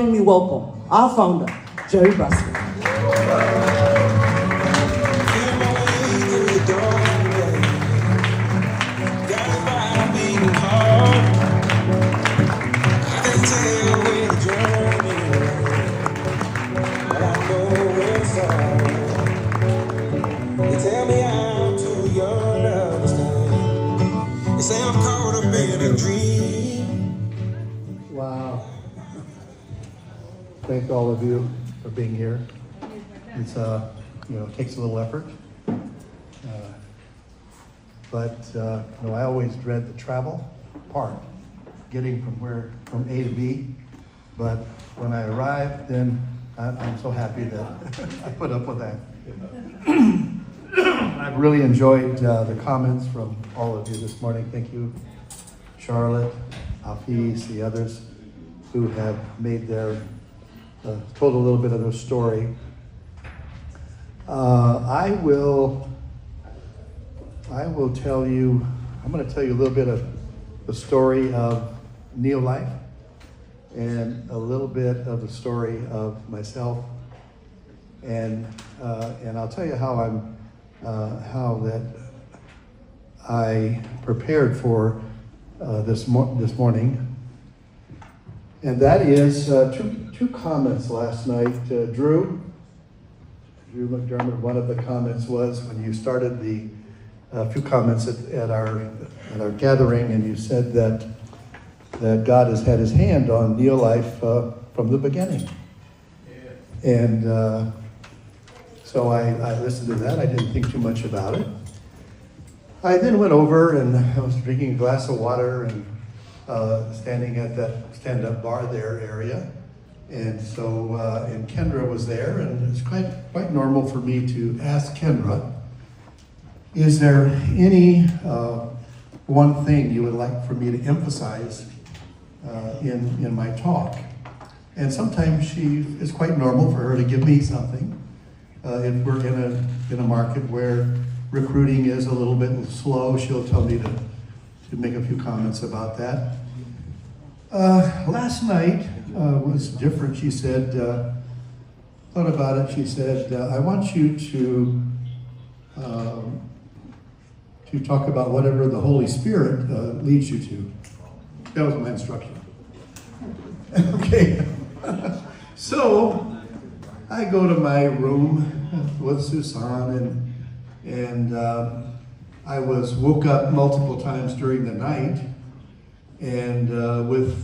join me welcome our founder, Jerry Brassfield. Wow. Thank all of you for being here. It's takes a little effort. But I always dread the travel part, getting from A to B. But when I arrive, then I'm so happy that I put up with that. I've really enjoyed the comments from all of you this morning. Thank you, Charlotte, Hafiz, the others who have made told a little bit of their story. I will tell you, I'm going to tell you a little bit of the story of NeoLife and a little bit of the story of myself, and I'll tell you how I prepared for this morning. And that is two comments last night. Drew McDermott, one of the comments was when you started the few comments at our gathering, and you said that God has had his hand on NeoLife from the beginning. Yeah. And so I listened to that. I didn't think too much about it. I then went over and I was drinking a glass of water and standing at that stand-up bar there area. And so, and Kendra was there, and it's quite normal for me to ask Kendra, is there any one thing you would like for me to emphasize in my talk? And sometimes it's quite normal for her to give me something. If we're in a market where recruiting is a little bit slow, she'll tell me to make a few comments about that. Last night was different. She said, thought about it. She said, I want you to talk about whatever the Holy Spirit leads you to. That was my instruction. Okay. So I go to my room with Susan, and I was woke up multiple times during the night, and with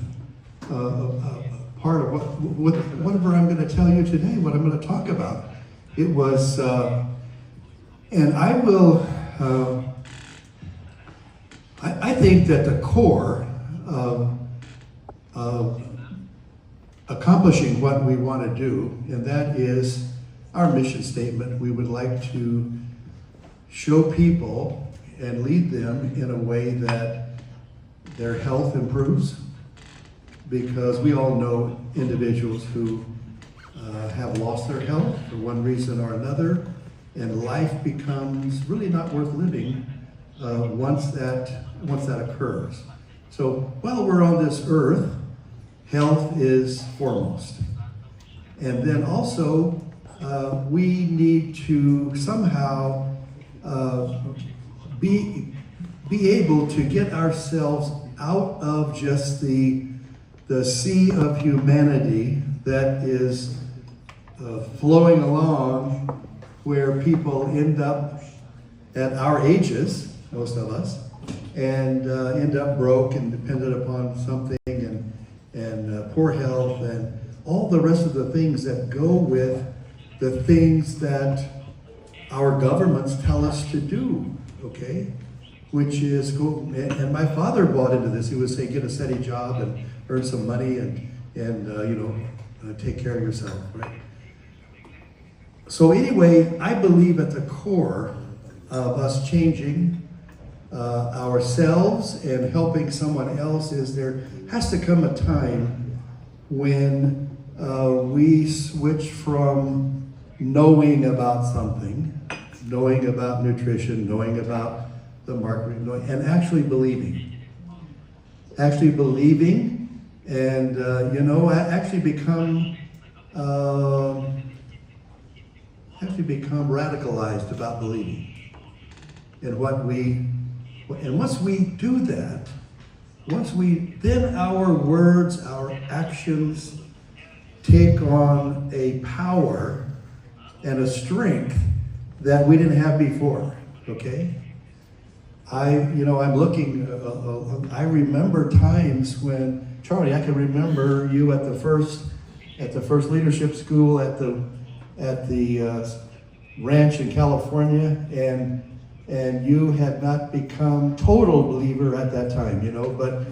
part of whatever I'm going to tell you today, what I'm going to talk about. It was, and I will, I think that the core of accomplishing what we want to do, and that is our mission statement. We would like to show people and lead them in a way that their health improves, because we all know individuals who have lost their health for one reason or another, and life becomes really not worth living once that occurs. So while we're on this earth, health is foremost. And then also, we need to somehow be able to get ourselves out of just the sea of humanity that is flowing along, where people end up at our ages, most of us, and end up broke and dependent upon something, and poor health, and all the rest of the things that go with the things that our governments tell us to do, okay? Which is go, and my father bought into this. He would say, get a steady job and earn some money and take care of yourself, right? So anyway, I believe at the core of us changing ourselves and helping someone else is there has to come a time when we switch from knowing about something, knowing about nutrition, knowing about the marketing, and actually believing and you know, actually become radicalized about believing in what we, and once we do that, then our words, our actions take on a power and a strength that we didn't have before, okay? I'm looking, I remember times when, Charlie, I can remember you at the first leadership school at the ranch in California, and you had not become total believer at that time, you know, but